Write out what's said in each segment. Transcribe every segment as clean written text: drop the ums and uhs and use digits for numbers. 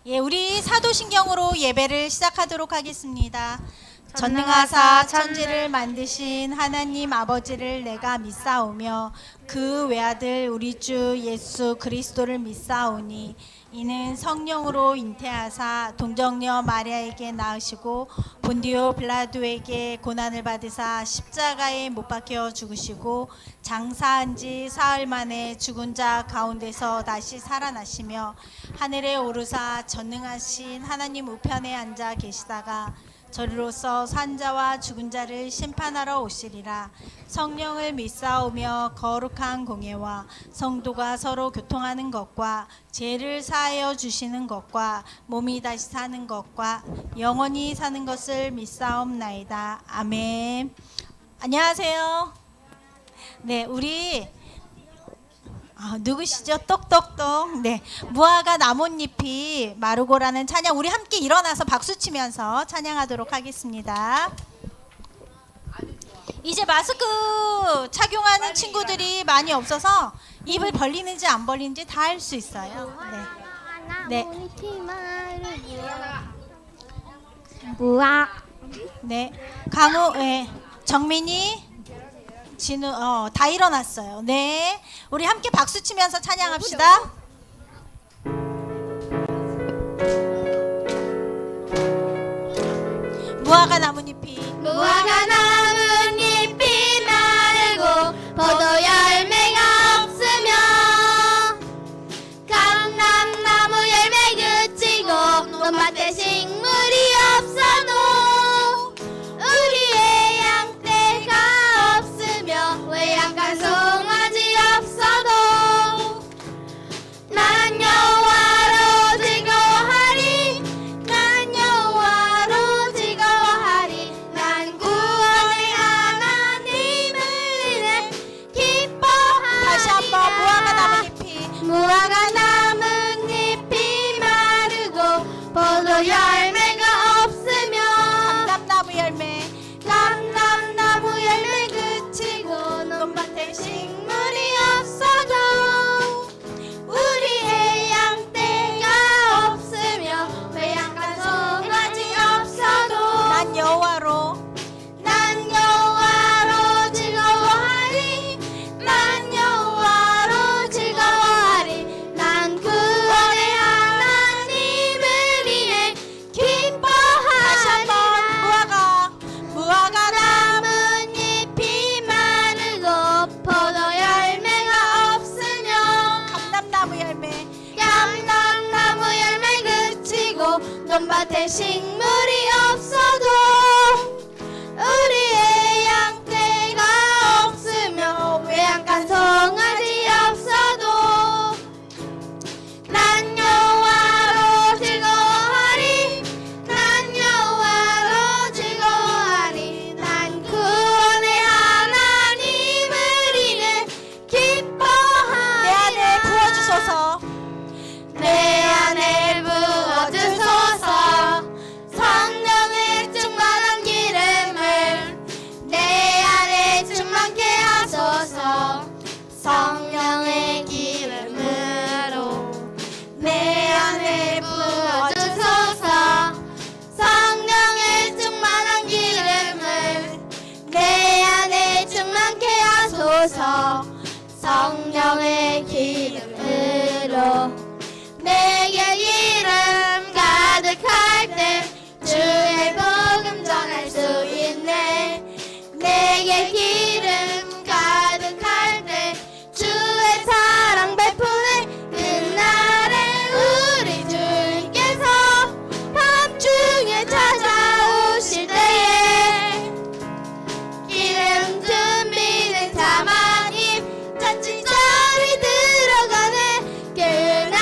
예, 우리 사도신경으로 예배를 시작하도록 하겠습니다. 전능하사 천지를 만드신 하나님 아버지를 내가 믿사오며 그 외아들 우리 주 예수 그리스도를 믿사오니 이는 성령으로 잉태하사 동정녀 마리아에게 낳으시고 본디오 빌라도에게 고난을 받으사 십자가에 못 박혀 죽으시고 장사한 지 사흘 만에 죽은 자 가운데서 다시 살아나시며 하늘에 오르사 전능하신 하나님 우편에 앉아 계시다가 저리로서 산자와 죽은 자를 심판하러 오시리라. 성령을 믿사오며 거룩한 공예와 성도가 서로 교통하는 것과 죄를 사하여 주시는 것과 몸이 다시 사는 것과 영원히 사는 것을 믿사옵나이다. 아멘. 안녕하세요. 네, 우리 누구시죠? 똑똑똑. 네, 무화과 나뭇잎이 마르고라는 찬양, 우리 함께 일어나서 박수 치면서 찬양하도록 하겠습니다. 이제 마스크 착용하는 친구들이 많이 없어서 입을 벌리는지 안 벌리는지 다 할 수 있어요. 네. 네. 강우, 네. 정민이, 진우, 다 일어났어요. 네, 우리 함께 박수 치면서 찬양합시다. 무화과 나뭇잎이 마르고 포도 열매가 없으며 감람나무 열매 그치고 논밭에 식물이 없어도 우리의 양떼가 없으며 외양간 송아지 없어도 난 여호와로 즐거워하리 난 여호와로 즐거워하리 난 구원의 하나님을 인해 기뻐하리. 다시 한번 무화과 나뭇잎이 마르고 포도 열매가 없으며 감람나무 열매 그치고 논밭에 식물이 없어도 우리의 양떼가 없으며 외양간 송아지 없어도 난 여호와로 즐거워하리 난 여호와로 즐거워하리 난 구원의 하나님을 인해 다시 한번 기뻐하리라. 무화과 나뭇잎이 마르고 포도 열매가 없으며 감람나무 열매 감람나무 열매 그치고 논밭에 식물이 없어도 우리의 양떼가 없으며 외양간 송아지 없어도 난 여호와로 즐거워하리 난 여호와로 즐거워하리 난 구원의 하나님을 인해 기뻐하리라. 내 안에 부어주소서. 내 안에 부어주소서 성령의 충만한 기름을 내 안에 충만케 하소서 성령의 기름으로 내 안에 부어주소서 성령의 충만한 기름을 내 안에 충만케 하소서 성령의 기름으로 내게 기름 가득할 때 주의 복음 전할 수 있네 내게 기름 가득할 때 주의 사랑 베푸네 그날에 우리 주님께서 밤중에 찾아오실 때에 기름 준비된 자만이 자칫 잠이 들어가네 그날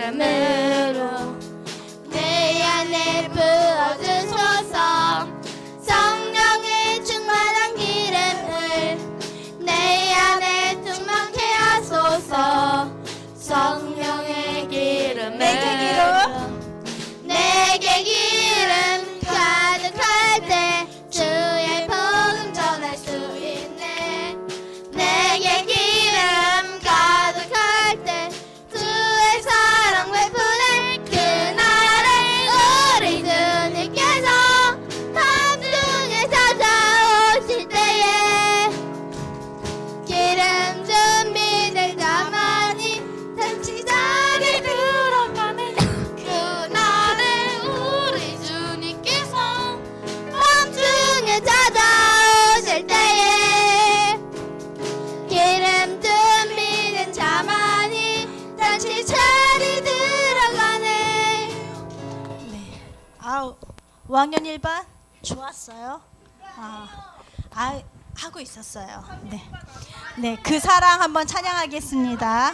기름으로 내 안에 부어주소서. 성령의 충만한 기름을 내 안에 충만케 하소서. 성령의 기름을 내게 기름 가득할 때 주의 복음 전할 수 있네. 내게 기름 가득할 때 주의 사랑 베푸네. 그날에 우리 주님께서 함중에 찾아오실 때에 기름 준비된 가만히 잠시 자리 들어가네. 그날에 우리 주님께서 함중에 찾아오실 때에 기름 준비된 자만이 잠시 자리 들어가네. 네. 아우 5학년 1반 좋았어요. 하고 있었어요. 네. 네, 그 사랑 한번 찬양하겠습니다.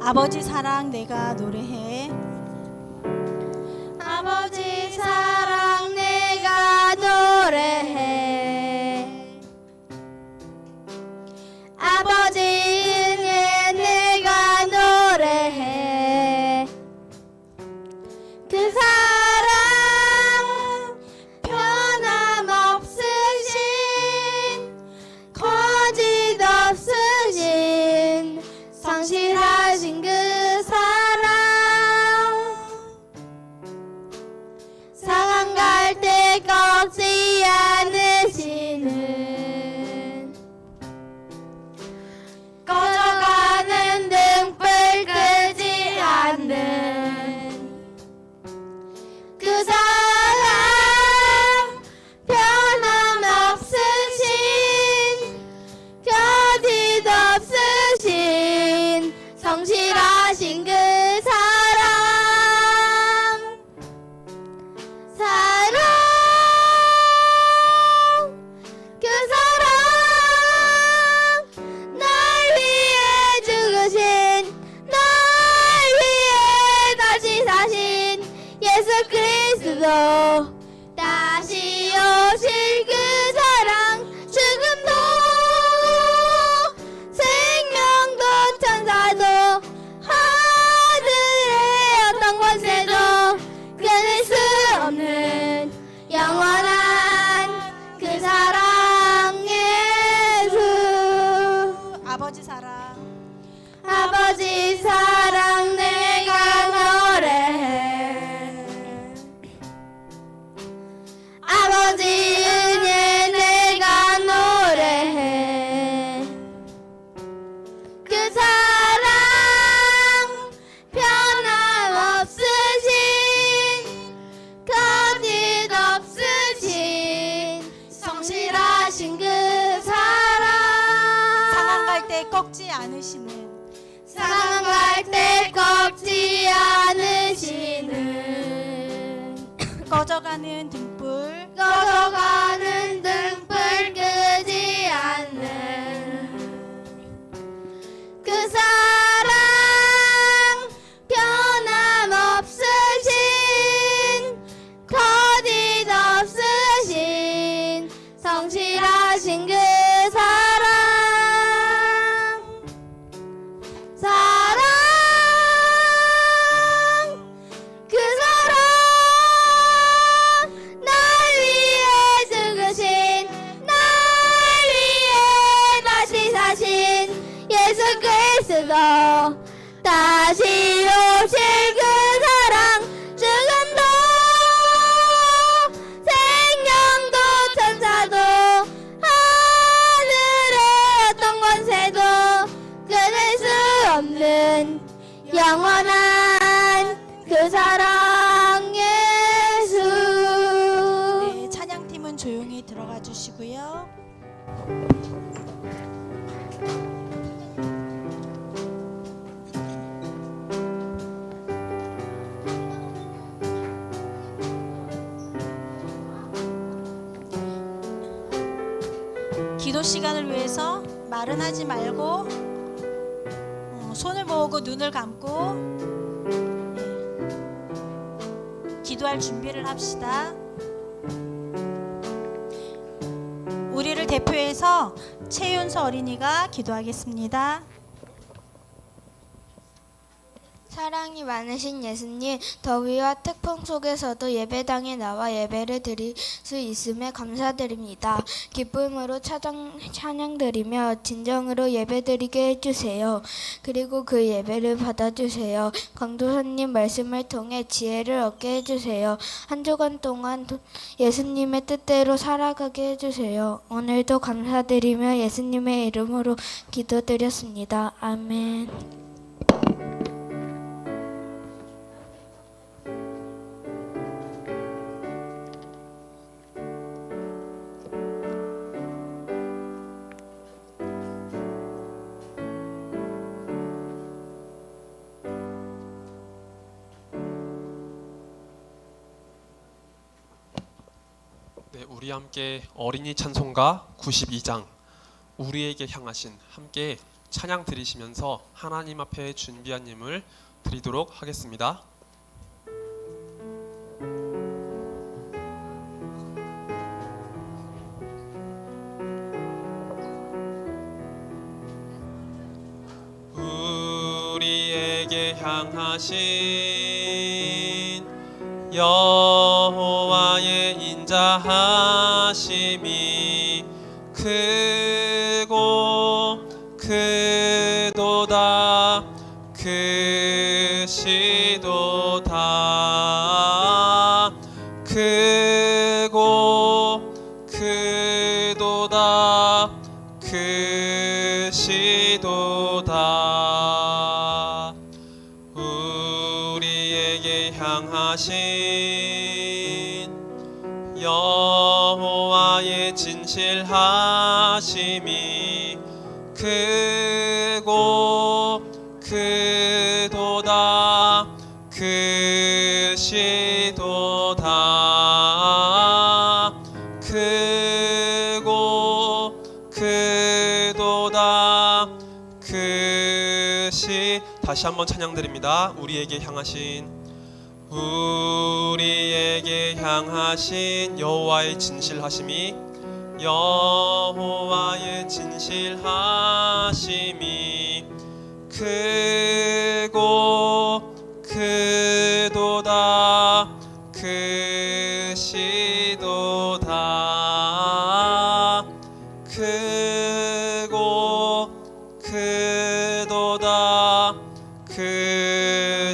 아버지 사랑 내가 노래해. 아버지 사랑 내가 노래해. 아버지 은혜 내가 노래해. 그 사랑 변함없으신 거짓 없으신 성실하신 그 사랑. 상한 갈 때 꺾지 않으시는 꺼져가는 등불 끄지 않는 그 사랑. 변함없으신 거짓 없으신 성실하신 그 사랑. 사랑. 그 사랑. 날 위해 죽으신 날 위해 다시 사신 예수 그리스도. 다시 오실 그 사랑. 죽음도 생명도 천사도 하늘의 어떤 권세도 끊을 수 없는 영원한 그 사랑 예수. 아버지 사랑. 아버지 사랑 내가 노래해. 아버지 은혜 내가 노래해. 그 사랑 변함없으신 거짓 없으신 성실하신 그 사랑. 상한 갈 때 꺾지 않으시는 상한 갈 때 꺾지 않으시는 꺼져가는 등불 꺼져가는 등불 끄지 않는 그 사랑. 변함없으신 거짓 없으신 성실하신 그 사랑. 사랑. 그 사랑. 날 위해 죽으신 날 위해 다시 사신 예수 그리스도. 다시 오실 그 사랑. 죽음도 생명도 천사도 하늘의 어떤 권세도 끊을 수 없는 영원한 그 사랑 예수. 네, 찬양팀은 조용히 들어가 주시고요. 기도 시간을 위해서 말은 하지 말고 손을 모으고 눈을 감고 기도할 준비를 합시다. 우리를 대표해서 최윤서 어린이가 기도하겠습니다. 사랑이 많으신 예수님, 더위와 태풍 속에서도 예배당에 나와 예배를 드릴 수 있음에 감사드립니다. 기쁨으로 찬양드리며 진정으로 예배드리게 해주세요. 그리고 그 예배를 받아주세요. 강도사님 말씀을 통해 지혜를 얻게 해주세요. 한 주간 동안 예수님의 뜻대로 살아가게 해주세요. 오늘도 감사드리며 예수님의 이름으로 기도드렸습니다. 아멘. 네, 우리 함께 어린이 찬송가 92장 우리에게 향하신 함께 찬양 드리시면서 하나님 앞에 준비한 예물 드리도록 하겠습니다. 우리에게 향하신 여호와의 인자하심이 크고 크도다 크시도다 크고 크도다 크시도다 우리에게 향하신 여호와의 진실하심이 크고 크도다 크시도다 크고 크도다 크시 다시 한번 찬양드립니다. 우리에게 향하신 우리에게 향하신 여호와의 진실하심이 여호와의 진실하심이 크고 크도다 크시도다 크고 크도다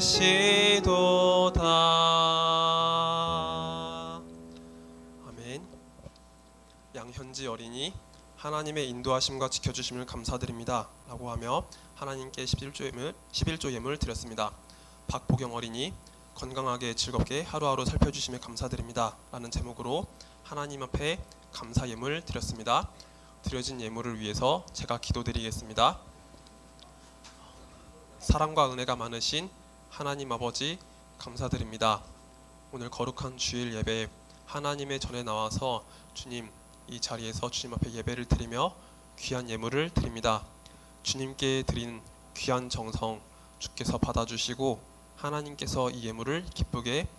크시도다 아멘. 양현지 어린이 하나님의 인도하심과 지켜주심을 감사드립니다 라고 하며 하나님께 11조 예물 드렸습니다. 박보경 어린이 건강하게 즐겁게 하루하루 살펴주심에 감사드립니다 라는 제목으로 하나님 앞에 감사 예물 드렸습니다. 드려진 예물을 위해서 제가 기도드리겠습니다. 사랑과 은혜가 많으신 하나님 아버지 감사드립니다. 오늘 거룩한 주일 예배 하나님의 전에 나와서 주님 이 자리에서 주님 앞에 예배를 드리며 귀한 예물을 드립니다. 주님께 드린 귀한 정성 주께서 받아주시고 하나님께서 이 예물을 기쁘게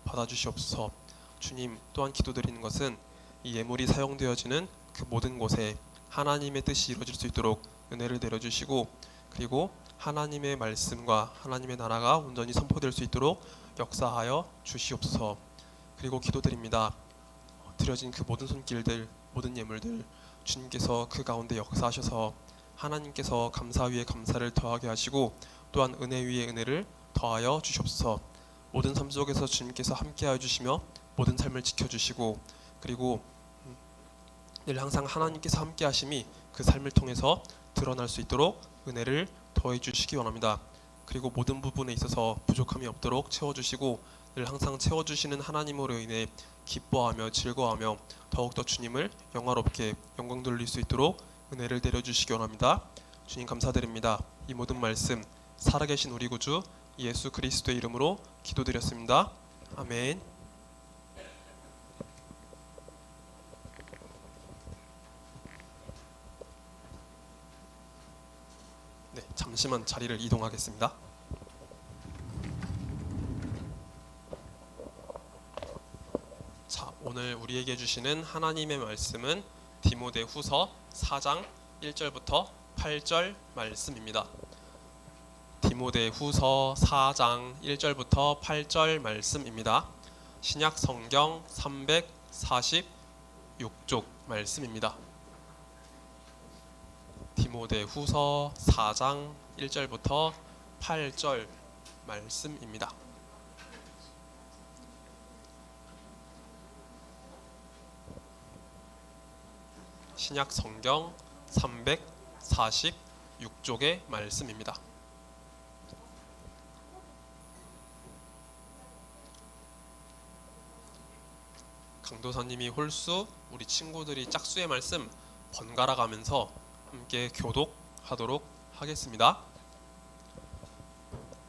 받아주시옵소서. 주님 또한 기도드리는 것은 이 예물이 사용되어지는 그 모든 곳에 하나님의 뜻이 이루어질 수 있도록 은혜를 내려주시고 그리고 하나님의 말씀과 하나님의 나라가 온전히 선포될 수 있도록 역사하여 주시옵소서. 그리고 기도드립니다. 드려진 그 모든 손길들 모든 예물들 주님께서 그 가운데 역사하셔서 하나님께서 감사 위에 감사를 더하게 하시고 또한 은혜 위에 은혜를 더하여 주시옵소서. 모든 삶 속에서 주님께서 함께하여 주시며 모든 삶을 지켜주시고 그리고 늘 항상 하나님께서 함께하심이 그 삶을 통해서 드러날 수 있도록 은혜를 더해 주시기 원합니다. 그리고 모든 부분에 있어서 부족함이 없도록 채워주시고 늘 항상 채워주시는 하나님으로 인해 기뻐하며 즐거워하며 더욱더 주님을 영화롭게 영광 돌릴 수 있도록 은혜를 내려주시기 원합니다. 주님 감사드립니다. 이 모든 말씀 살아계신 우리 구주 예수 그리스도의 이름으로 기도드렸습니다. 아멘. 네, 잠시만 자리를 이동하겠습니다. 자, 오늘 우리에게 주시는 하나님의 말씀은 디모데후서 4장 1절부터 8절 말씀입니다. 디모데후서 4장 1절부터 8절 말씀입니다. 신약 성경 346쪽 말씀입니다. 디모데후서 4장 1절부터 8절 말씀입니다. 신약 성경 346쪽의 말씀입니다. 강도사님이 홀수, 우리 친구들이 짝수의 말씀 번갈아 가면서 함께 교독하도록 하겠습니다.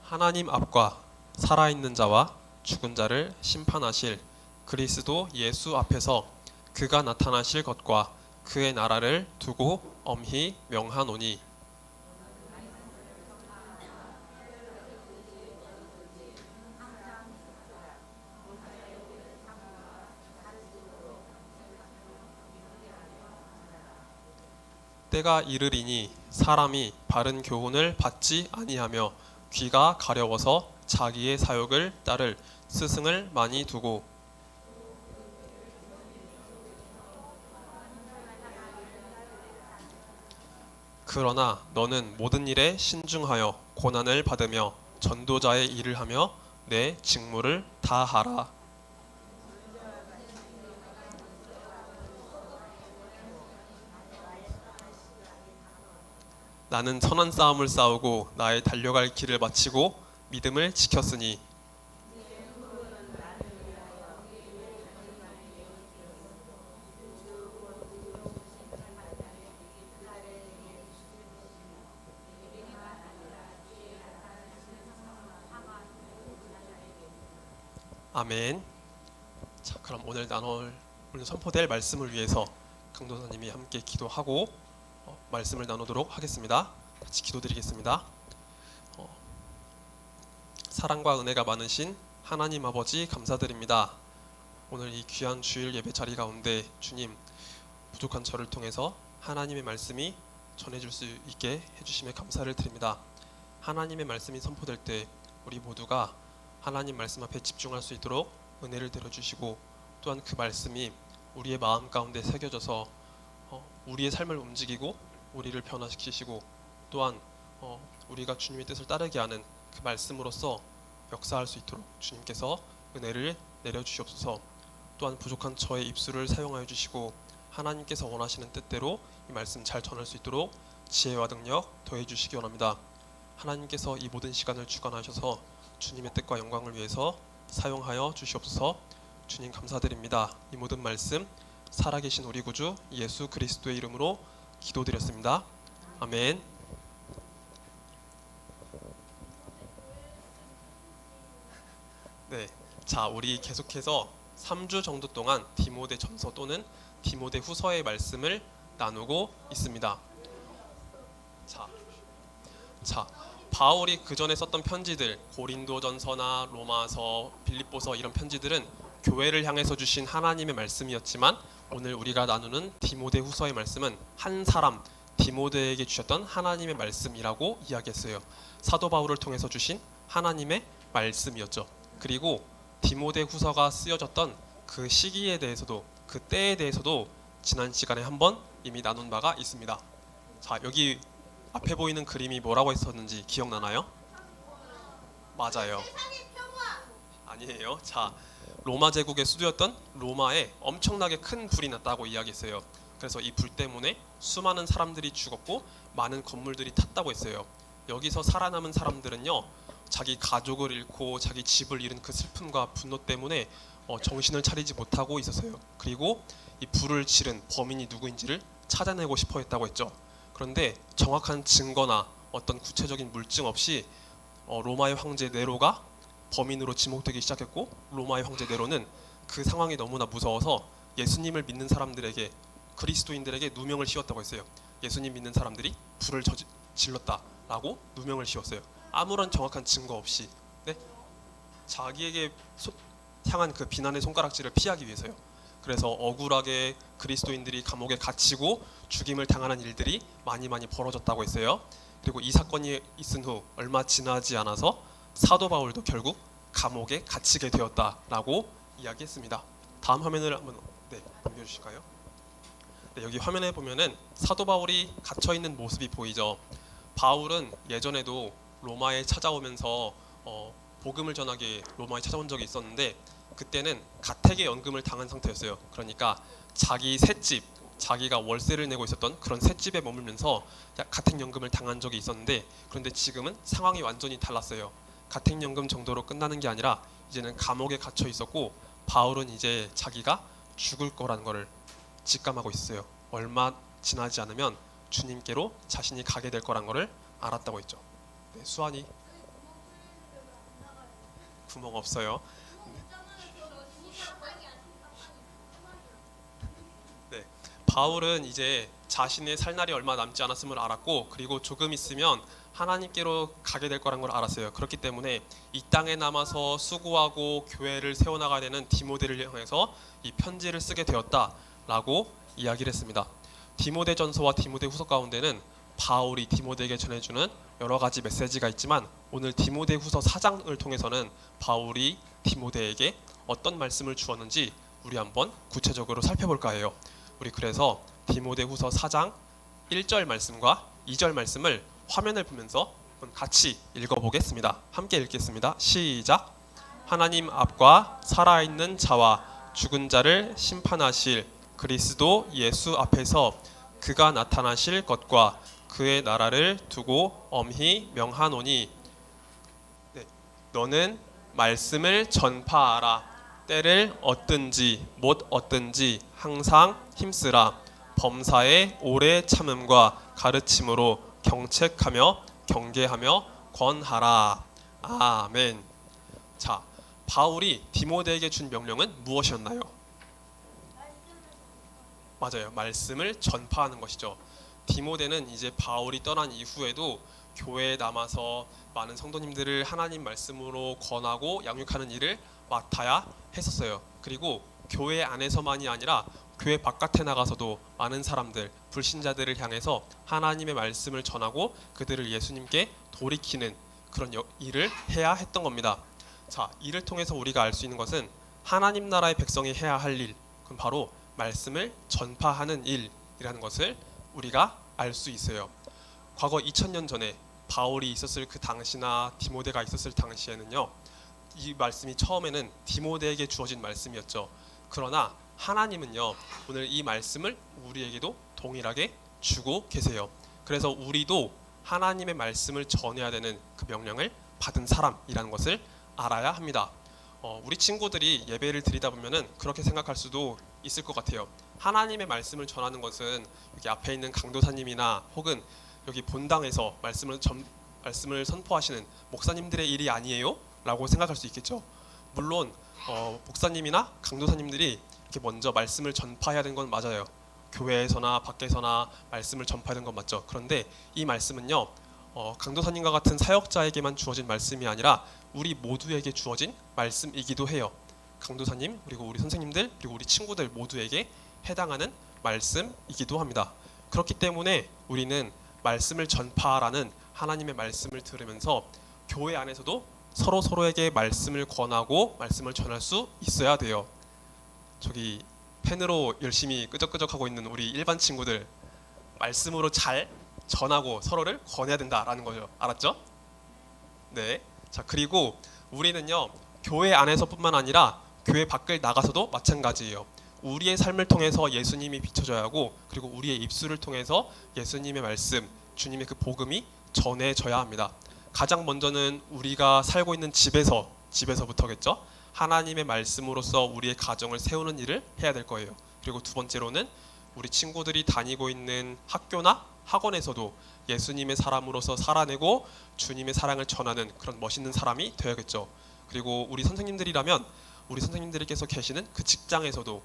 하나님 앞과 살아있는 자와 죽은 자를 심판하실 그리스도 예수 앞에서 그가 나타나실 것과 그의 나라를 두고 엄히 명하노니 때가 이르리니 사람이 바른 교훈을 받지 아니하며 귀가 가려워서 자기의 사욕을 따를 스승을 많이 두고 그러나 너는 모든 일에 신중하여 고난을 받으며 전도자의 일을 하며 내 직무를 다하라. 나는 선한 싸움을 싸우고 나의 달려갈 길을 마치고 믿음을 지켰으니 아멘. 자, 그럼 오늘 선포될 말씀을 위해서 강도사님이 함께 기도하고 말씀을 나누도록 하겠습니다. 같이 기도드리겠습니다. 사랑과 은혜가 많으신 하나님 아버지 감사드립니다. 오늘 이 귀한 주일 예배 자리 가운데 주님 부족한 저를 통해서 하나님의 말씀이 전해질 수 있게 해주심에 감사를 드립니다. 하나님의 말씀이 선포될 때 우리 모두가 하나님 말씀 앞에 집중할 수 있도록 은혜를 내려주시고 또한 그 말씀이 우리의 마음 가운데 새겨져서 우리의 삶을 움직이고 우리를 변화시키시고 또한 우리가 주님의 뜻을 따르게 하는 그 말씀으로써 역사할 수 있도록 주님께서 은혜를 내려주시옵소서. 또한 부족한 저의 입술을 사용하여 주시고 하나님께서 원하시는 뜻대로 이 말씀 잘 전할 수 있도록 지혜와 능력 더해 주시기 원합니다. 하나님께서 이 모든 시간을 주관하셔서 주님의 뜻과 영광을 위해서 사용하여 주시옵소서. 주님 감사드립니다. 이 모든 말씀 살아계신 우리 구주 예수 그리스도의 이름으로 기도드렸습니다. 아멘. 네, 자 우리 계속해서 3주 정도 동안 디모데전서 또는 디모데후서의 말씀을 나누고 있습니다. 자 바울이 그 전에 썼던 편지들 고린도전서나 로마서, 빌립보서 이런 편지들은 교회를 향해서 주신 하나님의 말씀이었지만 오늘 우리가 나누는 디모데후서의 말씀은 한 사람 디모데에게 주셨던 하나님의 말씀이라고 이야기했어요. 사도 바울을 통해서 주신 하나님의 말씀이었죠. 그리고 디모데후서가 쓰여졌던 그 시기에 대해서도 그 때에 대해서도 지난 시간에 한번 이미 나눈 바가 있습니다. 자 여기 앞에 보이는 그림이 뭐라고 했었는지 기억나나요? 맞아요. 아니에요. 자 로마 제국의 수도였던 로마에 엄청나게 큰 불이 났다고 이야기했어요. 그래서 이 불 때문에 수많은 사람들이 죽었고 많은 건물들이 탔다고 했어요. 여기서 살아남은 사람들은요 자기 가족을 잃고 자기 집을 잃은 그 슬픔과 분노 때문에 정신을 차리지 못하고 있었어요. 그리고 이 불을 지른 범인이 누구인지를 찾아내고 싶어 했다고 했죠. 그런데 정확한 증거나 어떤 구체적인 물증 없이 로마의 황제 네로가 범인으로 지목되기 시작했고 로마의 황제 네로는 그 상황이 너무나 무서워서 예수님을 믿는 사람들에게 그리스도인들에게 누명을 씌웠다고 했어요. 예수님 믿는 사람들이 불을 질렀다. 라고 누명을 씌웠어요. 아무런 정확한 증거 없이. 네? 자기에게 향한 그 비난의 손가락질을 피하기 위해서요. 그래서 억울하게 그리스도인들이 감옥에 갇히고 죽임을 당하는 일들이 많이 벌어졌다고 했어요. 그리고 이 사건이 있은 후 얼마 지나지 않아서 사도 바울도 결국 감옥에 갇히게 되었다라고 이야기했습니다. 다음 화면을 한번 넘겨주실까요? 네, 여기 화면에 보면은 사도 바울이 갇혀 있는 모습이 보이죠. 바울은 예전에도 로마에 찾아오면서 복음을 전하게 로마에 찾아온 적이 있었는데 그때는 가택의 연금을 당한 상태였어요. 그러니까 자기 셋집, 자기가 월세를 내고 있었던 그런 셋집에 머물면서 가택연금을 당한 적이 있었는데 그런데 지금은 상황이 완전히 달랐어요. 가택연금 정도로 끝나는 게 아니라 이제는 감옥에 갇혀 있었고 바울은 이제 자기가 죽을 거라는 것을 직감하고 있어요. 얼마 지나지 않으면 주님께로 자신이 가게 될 거란 것을 알았다고 했죠. 네, 수환이 구멍 없어요. 네, 바울은 이제 자신의 살 날이 얼마 남지 않았음을 알았고 그리고 조금 있으면 하나님께로 가게 될 거란 걸 알았어요. 그렇기 때문에 이 땅에 남아서 수고하고 교회를 세워나가야 되는 디모데를 향해서 이 편지를 쓰게 되었다라고 이야기를 했습니다. 디모데전서와 디모데후서 가운데는 바울이 디모데에게 전해주는 여러 가지 메시지가 있지만 오늘 디모데후서 4장을 통해서는 바울이 디모데에게 어떤 말씀을 주었는지 우리 한번 구체적으로 살펴볼까 해요. 우리 그래서 디모데후서 4장 1절 말씀과 2절 말씀을 화면을 보면서 같이 읽어보겠습니다. 함께 읽겠습니다. 시작. 하나님 앞과 살아있는 자와 죽은 자를 심판하실 그리스도 예수 앞에서 그가 나타나실 것과 그의 나라를 두고 엄히 명하노니 네, 너는 말씀을 전파하라. 때를 얻든지 못 얻든지 항상 힘쓰라. 범사에 오래 참음과 가르침으로 경책하며 경계하며 권하라. 아멘. 자, 바울이 디모데에게 준 명령은 무엇이었나요? 맞아요. 말씀을 전파하는 것이죠. 디모데는 이제 바울이 떠난 이후에도 교회에 남아서 많은 성도님들을 하나님 말씀으로 권하고 양육하는 일을 맡아야 했었어요. 그리고 교회 안에서만이 아니라 교회 바깥에 나가서도 많은 사람들, 불신자들을 향해서 하나님의 말씀을 전하고 그들을 예수님께 돌이키는 그런 일을 해야 했던 겁니다. 자, 이를 통해서 우리가 알 수 있는 것은 하나님 나라의 백성이 해야 할 일, 그럼 바로 말씀을 전파하는 일이라는 것을 우리가 알 수 있어요. 과거 2000년 전에 바울이 있었을 그 당시나 디모데가 있었을 당시에는요, 이 말씀이 처음에는 디모데에게 주어진 말씀이었죠. 그러나 하나님은요, 오늘 이 말씀을 우리에게도 동일하게 주고 계세요. 그래서 우리도 하나님의 말씀을 전해야 되는 그 명령을 받은 사람이라는 것을 알아야 합니다. 우리 친구들이 예배를 드리다 보면은 그렇게 생각할 수도 있을 것 같아요. 하나님의 말씀을 전하는 것은 여기 앞에 있는 강도사님이나 혹은 여기 본당에서 말씀을 선포하시는 목사님들의 일이 아니에요? 라고 생각할 수 있겠죠. 물론 목사님이나 강도사님들이 이렇게 먼저 말씀을 전파해야 되는 건 맞아요. 교회에서나 밖에서나 말씀을 전파해야 되는 건 맞죠. 그런데 이 말씀은요, 강도사님과 같은 사역자에게만 주어진 말씀이 아니라 우리 모두에게 주어진 말씀이기도 해요. 강도사님, 그리고 우리 선생님들, 그리고 우리 친구들 모두에게 해당하는 말씀이기도 합니다. 그렇기 때문에 우리는 말씀을 전파하라는 하나님의 말씀을 들으면서 교회 안에서도 서로에게 말씀을 권하고 말씀을 전할 수 있어야 돼요. 저기 펜으로 열심히 끄적끄적하고 있는 우리 일반 친구들, 말씀으로 잘 전하고 서로를 권해야 된다라는 거죠. 알았죠? 네. 자, 그리고 우리는요, 교회 안에서뿐만 아니라 교회 밖을 나가서도 마찬가지예요. 우리의 삶을 통해서 예수님이 비춰져야 하고, 그리고 우리의 입술을 통해서 예수님의 말씀, 주님의 그 복음이 전해져야 합니다. 가장 먼저는 우리가 살고 있는 집에서부터겠죠. 하나님의 말씀으로서 우리의 가정을 세우는 일을 해야 될 거예요. 그리고 두 번째로는 우리 친구들이 다니고 있는 학교나 학원에서도 예수님의 사람으로서 살아내고 주님의 사랑을 전하는 그런 멋있는 사람이 되어야겠죠. 그리고 우리 선생님들이라면 우리 선생님들께서 계시는 그 직장에서도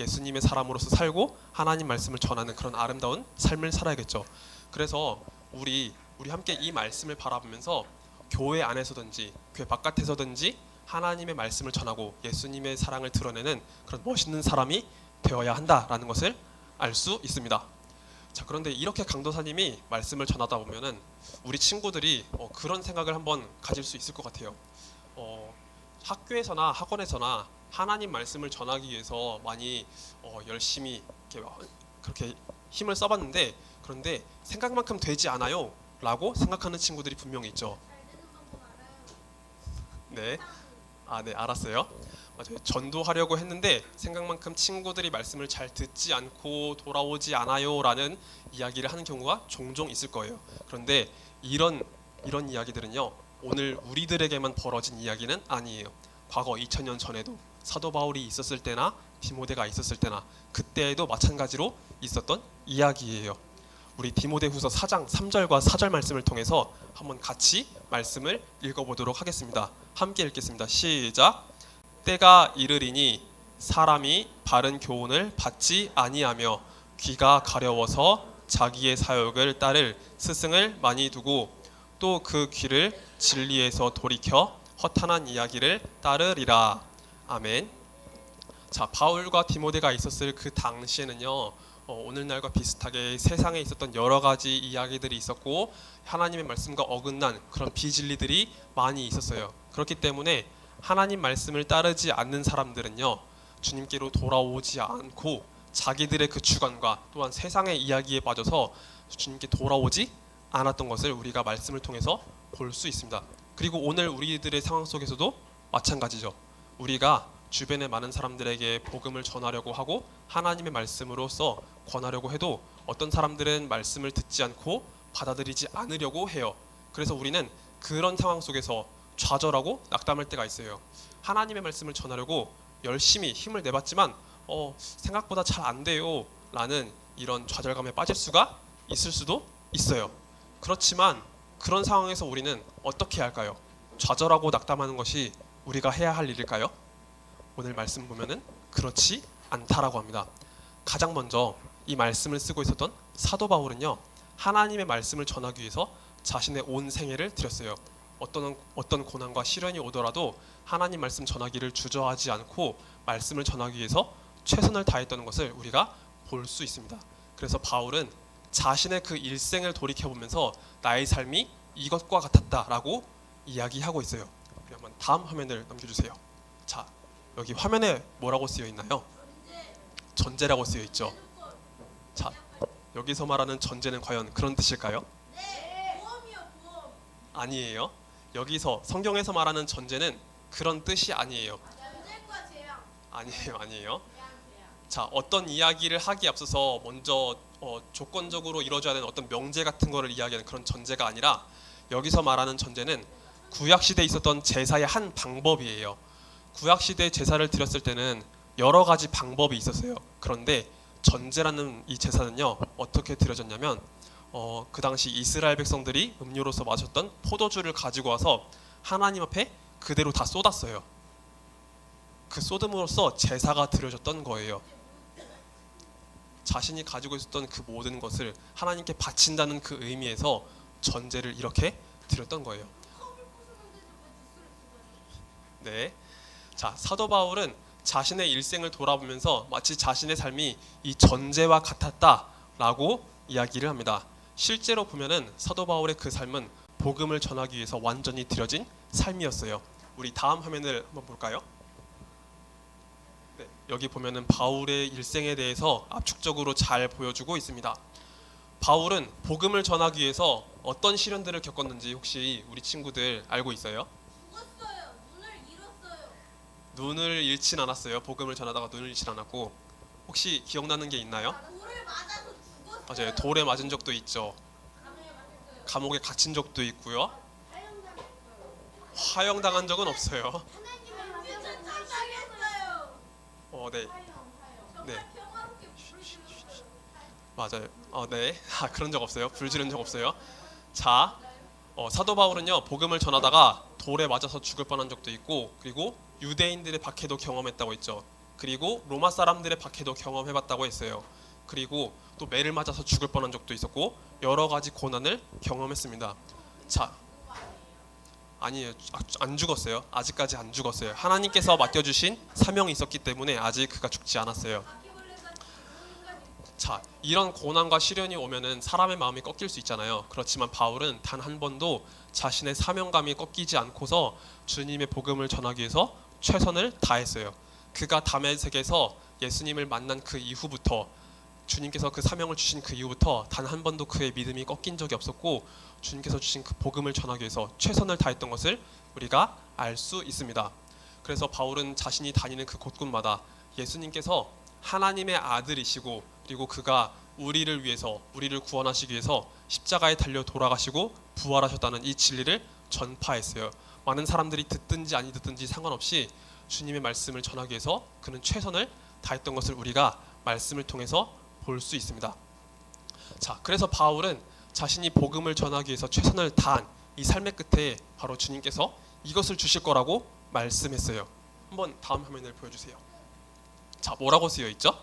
예수님의 사람으로서 살고 하나님 말씀을 전하는 그런 아름다운 삶을 살아야겠죠. 그래서 우리 함께 이 말씀을 바라보면서 교회 안에서든지 교회 바깥에서든지 하나님의 말씀을 전하고 예수님의 사랑을 드러내는 그런 멋있는 사람이 되어야 한다라는 것을 알 수 있습니다. 자, 그런데 이렇게 강도사님이 말씀을 전하다 보면은 우리 친구들이 그런 생각을 한번 가질 수 있을 것 같아요. 학교에서나 학원에서나 하나님 말씀을 전하기 위해서 많이 열심히 그렇게 힘을 써봤는데 그런데 생각만큼 되지 않아요 라고 생각하는 친구들이 분명히 있죠. 네, 네, 알았어요. 맞아요. 전도하려고 했는데 생각만큼 친구들이 말씀을 잘 듣지 않고 돌아오지 않아요 라는 이야기를 하는 경우가 종종 있을 거예요. 그런데 이런 이야기들은요, 오늘 우리들에게만 벌어진 이야기는 아니에요. 과거 2000년 전에도 사도 바울이 있었을 때나 디모데가 있었을 때나 그때에도 마찬가지로 있었던 이야기예요. 우리 디모데후서 4장 3절과 4절 말씀을 통해서 한번 같이 말씀을 읽어보도록 하겠습니다. 함께 읽겠습니다. 시작. 때가 이르리니 사람이 바른 교훈을 받지 아니하며 귀가 가려워서 자기의 사욕을 따를 스승을 많이 두고 또 그 귀를 진리에서 돌이켜 허탄한 이야기를 따르리라. 아멘. 자, 바울과 디모데가 있었을 그 당시에는요, 오늘날과 비슷하게 세상에 있었던 여러 가지 이야기들이 있었고 하나님의 말씀과 어긋난 그런 비진리들이 많이 있었어요. 그렇기 때문에 하나님 말씀을 따르지 않는 사람들은요, 주님께로 돌아오지 않고 자기들의 그 주관과 또한 세상의 이야기에 빠져서 주님께 돌아오지 않았던 것을 우리가 말씀을 통해서 볼 수 있습니다. 그리고 오늘 우리들의 상황 속에서도 마찬가지죠. 우리가 주변의 많은 사람들에게 복음을 전하려고 하고 하나님의 말씀으로써 권하려고 해도 어떤 사람들은 말씀을 듣지 않고 받아들이지 않으려고 해요. 그래서 우리는 그런 상황 속에서 좌절하고 낙담할 때가 있어요. 하나님의 말씀을 전하려고 열심히 힘을 내봤지만 생각보다 잘 안 돼요 라는 이런 좌절감에 빠질 수가 있을 수도 있어요. 그렇지만 그런 상황에서 우리는 어떻게 해야 할까요? 좌절하고 낙담하는 것이 우리가 해야 할 일일까요? 오늘 말씀 보면은 그렇지 않다라고 합니다. 가장 먼저 이 말씀을 쓰고 있었던 사도 바울은요, 하나님의 말씀을 전하기 위해서 자신의 온 생애를 드렸어요. 어떤 고난과 시련이 오더라도 하나님 말씀 전하기를 주저하지 않고 말씀을 전하기 위해서 최선을 다했던 것을 우리가 볼 수 있습니다. 그래서 바울은 자신의 그 일생을 돌이켜보면서 나의 삶이 이것과 같았다라고 이야기하고 있어요. 한번 다음 화면을 넘겨주세요. 자, 여기 화면에 뭐라고 쓰여 있나요? 전제라고 쓰여 있죠. 자, 여기서 말하는 전제는 과연 그런 뜻일까요? 아니에요. 여기서 성경에서 말하는 전제는 그런 뜻이 아니에요. 아니에요. 자, 어떤 이야기를 하기 앞서서 먼저 조건적으로 이루어져야 되는 어떤 명제 같은 거를 이야기하는 그런 전제가 아니라 여기서 말하는 전제는 구약 시대에 있었던 제사의 한 방법이에요. 구약 시대 제사를 드렸을 때는 여러 가지 방법이 있었어요. 그런데 전제라는 이 제사는요, 어떻게 드려졌냐면 그 당시 이스라엘 백성들이 음료로서 마셨던 포도주를 가지고 와서 하나님 앞에 그대로 다 쏟았어요. 그 쏟음으로써 제사가 드려졌던 거예요. 자신이 가지고 있었던 그 모든 것을 하나님께 바친다는 그 의미에서 전제를 이렇게 드렸던 거예요. 네. 자, 사도 바울은 자신의 일생을 돌아보면서 마치 자신의 삶이 이 전제와 같았다라고 이야기를 합니다. 실제로 보면은 사도 바울의 그 삶은 복음을 전하기 위해서 완전히 드려진 삶이었어요. 우리 다음 화면을 한번 볼까요? 네, 여기 보면은 바울의 일생에 대해서 압축적으로 잘 보여주고 있습니다. 바울은 복음을 전하기 위해서 어떤 시련들을 겪었는지 혹시 우리 친구들 알고 있어요? 죽었어요. 눈을 잃었어요. 눈을 잃진 않았어요. 복음을 전하다가 눈을 잃진 않았고, 혹시 기억나는 게 있나요? 돌을 맞아서 죽었어요. 맞아요. 돌에 맞은 적도 있죠. 감옥에 맞았어요. 감옥에 갇힌 적도 있고요. 사형당했어요. 화형당한 적은 없어요. 하나님을 천당했어요. 네. 정말 네. 평화롭게 불을 질렀어요. 맞아요. 네. 그런 적 없어요. 불 지른 적 없어요. 자, 사도 바울은요, 복음을 전하다가 돌에 맞아서 죽을 뻔한 적도 있고, 그리고 유대인들의 박해도 경험했다고 했죠. 그리고 로마 사람들의 박해도 경험해봤다고 했어요. 그리고 또 매를 맞아서 죽을 뻔한 적도 있었고, 여러 가지 고난을 경험했습니다. 자, 아니에요. 안 죽었어요. 아직까지 안 죽었어요. 하나님께서 맡겨주신 사명이 있었기 때문에 아직 그가 죽지 않았어요. 자, 이런 고난과 시련이 오면은 사람의 마음이 꺾일 수 있잖아요. 그렇지만 바울은 단 한 번도 자신의 사명감이 꺾이지 않고서 주님의 복음을 전하기 위해서 최선을 다했어요. 그가 다메섹에서 예수님을 만난 그 이후부터, 주님께서 그 사명을 주신 그 이후부터 단 한 번도 그의 믿음이 꺾인 적이 없었고, 주님께서 주신 그 복음을 전하기 위해서 최선을 다했던 것을 우리가 알 수 있습니다. 그래서 바울은 자신이 다니는 그 곳곳마다 예수님께서 하나님의 아들이시고, 그리고 그가 우리를 위해서, 우리를 구원하시기 위해서 십자가에 달려 돌아가시고 부활하셨다는 이 진리를 전파했어요. 많은 사람들이 듣든지 아니 듣든지 상관없이 주님의 말씀을 전하기 위해서 그는 최선을 다했던 것을 우리가 말씀을 통해서 볼 수 있습니다. 자, 그래서 바울은 자신이 복음을 전하기 위해서 최선을 다한 이 삶의 끝에 바로 주님께서 이것을 주실 거라고 말씀했어요. 한번 다음 화면을 보여주세요. 자, 뭐라고 쓰여 있죠?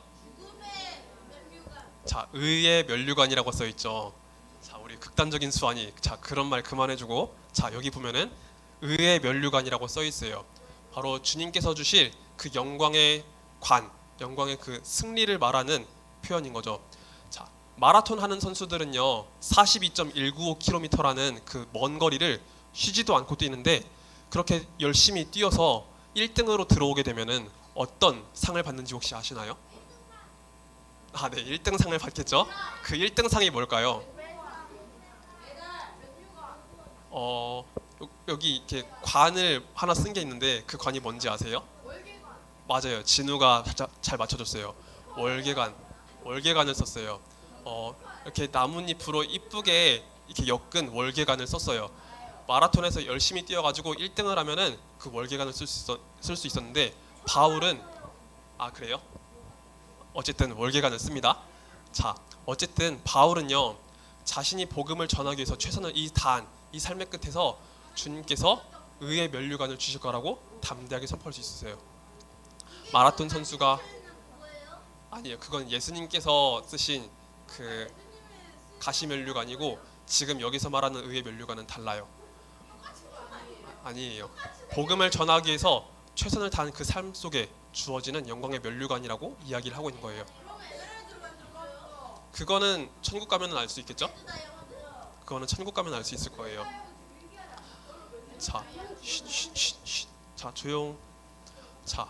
자, 의의 면류관이라고 써 있죠. 자, 우리 극단적인 수완이, 자, 그런 말 그만해주고, 자, 여기 보면은 의의 면류관이라고 써 있어요. 바로 주님께서 주실 그 영광의 관, 영광의 그 승리를 말하는 표현인 거죠. 자, 마라톤 하는 선수들은요 42.195km라는 그 먼 거리를 쉬지도 않고 뛰는데, 그렇게 열심히 뛰어서 1등으로 들어오게 되면은 어떤 상을 받는지 혹시 아시나요? 아, 네, 1등 상을 받겠죠. 그 1등 상이 뭘까요? 여기 이렇게 관을 하나 쓴 게 있는데 그 관이 뭔지 아세요? 맞아요. 진우가 잘 맞춰줬어요. 월계관을 썼어요. 이렇게 나뭇잎으로 이쁘게 이렇게 엮은 월계관을 썼어요. 마라톤에서 열심히 뛰어가지고 1등을 하면은 그 월계관을 쓸 수 있었는데, 바울은, 아, 그래요? 어쨌든 월계관을 씁니다. 자, 어쨌든 바울은요 자신이 복음을 전하기 위해서 최선을 다한 이 삶의 끝에서 주님께서 의의 면류관을 주실 거라고 담대하게 선포할 수 있었어요. 마라톤 선수가, 아니에요, 그건 예수님께서 쓰신 그 가시 면류관이고, 지금 여기서 말하는 의의 면류관은 달라요. 아니에요. 복음을 전하기 위해서 최선을 다한 그 삶 속에 주어지는 영광의 면류관이라고 이야기를 하고 있는 거예요. 그거는 천국 가면은 알 수 있겠죠? 그거는 천국 가면 알 수 있을 거예요. 자, 자, 조용. 자,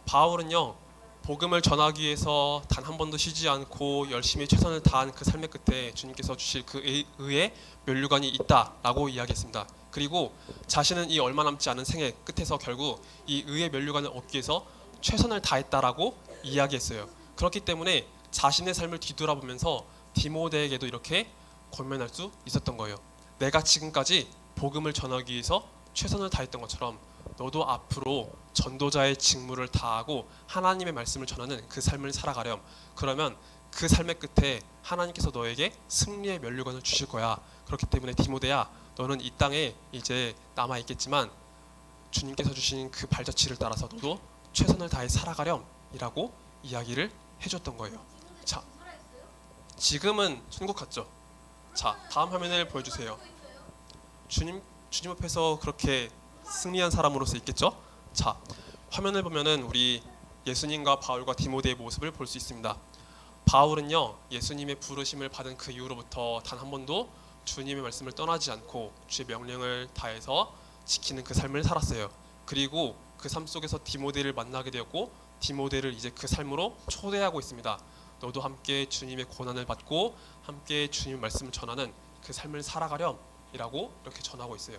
바울은요 복음을 전하기 위해서 단 한 번도 쉬지 않고 열심히 최선을 다한 그 삶의 끝에 주님께서 주실 그 의의 면류관이 있다라고 이야기했습니다. 그리고 자신은 이 얼마 남지 않은 생애 끝에서 결국 이 의의 면류관을 얻기 위해서 최선을 다했다라고 이야기했어요. 그렇기 때문에 자신의 삶을 뒤돌아보면서 디모데에게도 이렇게 권면할 수 있었던 거예요. 내가 지금까지 복음을 전하기 위해서 최선을 다했던 것처럼 너도 앞으로 전도자의 직무를 다하고 하나님의 말씀을 전하는 그 삶을 살아가렴. 그러면 그 삶의 끝에 하나님께서 너에게 승리의 면류관을 주실 거야. 그렇기 때문에 디모데야, 너는 이 땅에 이제 남아 있겠지만 주님께서 주신 그 발자취를 따라서 너도 최선을 다해 살아가렴 이라고 이야기를 해줬던 거예요. 자, 지금은 천국 갔죠. 자, 다음 화면을 보여주세요. 주님 앞에서 그렇게 승리한 사람으로서 있겠죠. 자, 화면을 보면은 우리 예수님과 바울과 디모데의 모습을 볼 수 있습니다. 바울은요 예수님의 부르심을 받은 그 이후로부터 단 한 번도 주님의 말씀을 떠나지 않고 주의 명령을 다해서 지키는 그 삶을 살았어요. 그리고 그 삶 속에서 디모데를 만나게 되었고, 디모데를 이제 그 삶으로 초대하고 있습니다. 너도 함께 주님의 고난을 받고 함께 주님의 말씀을 전하는 그 삶을 살아가렴 이라고 이렇게 전하고 있어요.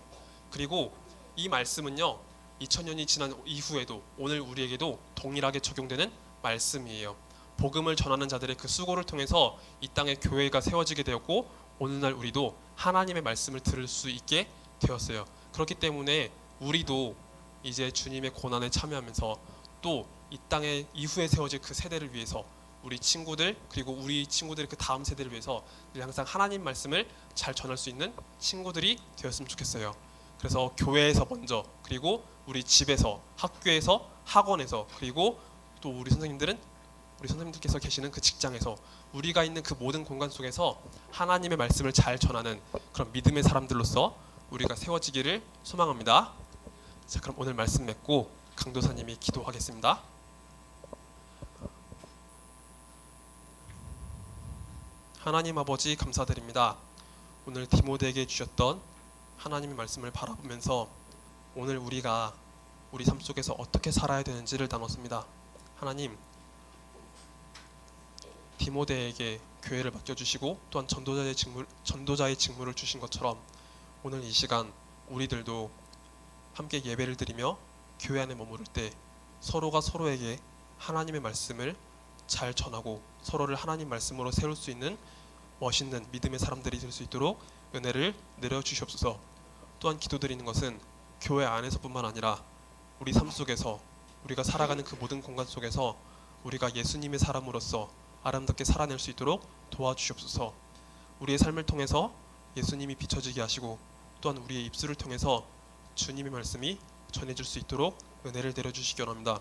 그리고 이 말씀은요 2000년이 지난 이후에도 오늘 우리에게도 동일하게 적용되는 말씀이에요. 복음을 전하는 자들의 그 수고를 통해서 이 땅에 교회가 세워지게 되었고, 오늘날 우리도 하나님의 말씀을 들을 수 있게 되었어요. 그렇기 때문에 우리도 이제 주님의 고난에 참여하면서 또 이 땅에 이후에 세워질 그 세대를 위해서, 우리 친구들 그리고 우리 친구들의 그 다음 세대를 위해서 항상 하나님 말씀을 잘 전할 수 있는 친구들이 되었으면 좋겠어요. 그래서 교회에서 먼저, 그리고 우리 집에서, 학교에서, 학원에서, 그리고 또 우리 선생님들은 우리 선생님들께서 계시는 그 직장에서 우리가 있는 그 모든 공간 속에서 하나님의 말씀을 잘 전하는 그런 믿음의 사람들로서 우리가 세워지기를 소망합니다. 자, 그럼 오늘 말씀 맺고 강도사님이 기도하겠습니다. 하나님 아버지 감사드립니다. 오늘 디모데에게 주셨던 하나님의 말씀을 바라보면서 오늘 우리가 우리 삶 속에서 어떻게 살아야 되는지를 나눴습니다. 하나님, 디모데에게 교회를 맡겨주시고 또한 전도자의 직무를 주신 것처럼 오늘 이 시간 우리들도 함께 예배를 드리며 교회 안에 머무를 때 서로가 서로에게 하나님의 말씀을 잘 전하고 서로를 하나님 말씀으로 세울 수 있는 멋있는 믿음의 사람들이 될 수 있도록 은혜를 내려주시옵소서. 또한 기도드리는 것은 교회 안에서뿐만 아니라 우리 삶 속에서 우리가 살아가는 그 모든 공간 속에서 우리가 예수님의 사람으로서 아름답게 살아낼 수 있도록 도와주시옵소서. 우리의 삶을 통해서 예수님이 비춰지게 하시고 또한 우리의 입술을 통해서 주님의 말씀이 전해질 수 있도록 은혜를 내려주시기 원합니다.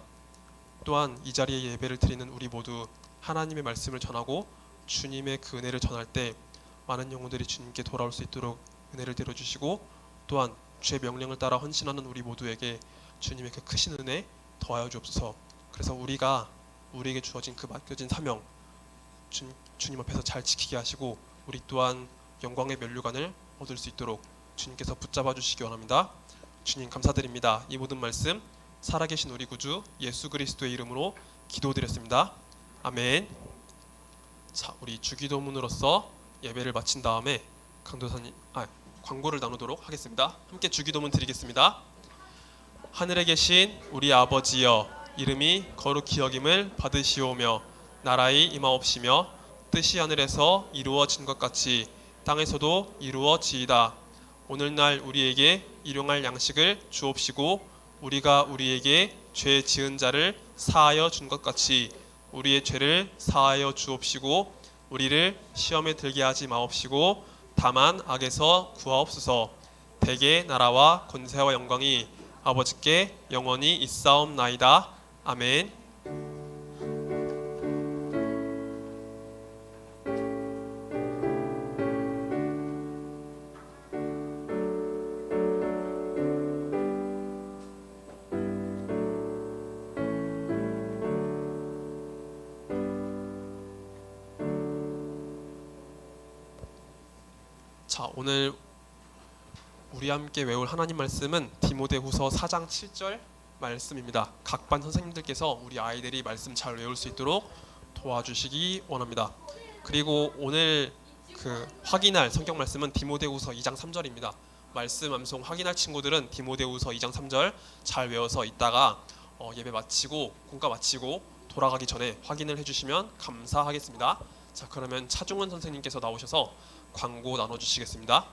또한 이 자리에 예배를 드리는 우리 모두 하나님의 말씀을 전하고 주님의 그 은혜를 전할 때 많은 영혼들이 주님께 돌아올 수 있도록 은혜를 내려주시고 또한 주의 명령을 따라 헌신하는 우리 모두에게 주님의 그 크신 은혜 더하여 주옵소서. 그래서 우리에게 주어진 그 맡겨진 사명 주님 앞에서 잘 지키게 하시고 우리 또한 영광의 면류관을 얻을 수 있도록 주님께서 붙잡아 주시기 원합니다. 주님 감사드립니다. 이 모든 말씀 살아계신 우리 구주 예수 그리스도의 이름으로 기도드렸습니다. 아멘. 자, 우리 주기도문으로서 예배를 마친 다음에 강도사님 광고를 나누도록 하겠습니다. 함께 주기도문 드리겠습니다. 하늘에 계신 우리 아버지여, 이름이 거룩히 여김을 받으시오며 나라의 임하옵시며 뜻이 하늘에서 이루어진 것 같이 땅에서도 이루어지이다. 오늘날 우리에게 일용할 양식을 주옵시고 우리가 우리에게 죄 지은 자를 사하여 준 것 같이 우리의 죄를 사하여 주옵시고 우리를 시험에 들게 하지 마옵시고 다만 악에서 구하옵소서. 대개 나라와 권세와 영광이 아버지께 영원히 있사옵나이다. 아멘. 자, 오늘 우리 함께 외울 하나님 말씀은 디모데후서 4장 7절 말씀입니다. 각 반 선생님들께서 우리 아이들이 말씀 잘 외울 수 있도록 도와주시기 원합니다. 그리고 오늘 그 확인할 성경 말씀은 디모데후서 2장 3절입니다. 말씀 암송 확인할 친구들은 디모데후서 2장 3절 잘 외워서 이따가 예배 마치고 공과 마치고 돌아가기 전에 확인을 해주시면 감사하겠습니다. 자, 그러면 차중원 선생님께서 나오셔서 광고 나눠주시겠습니다.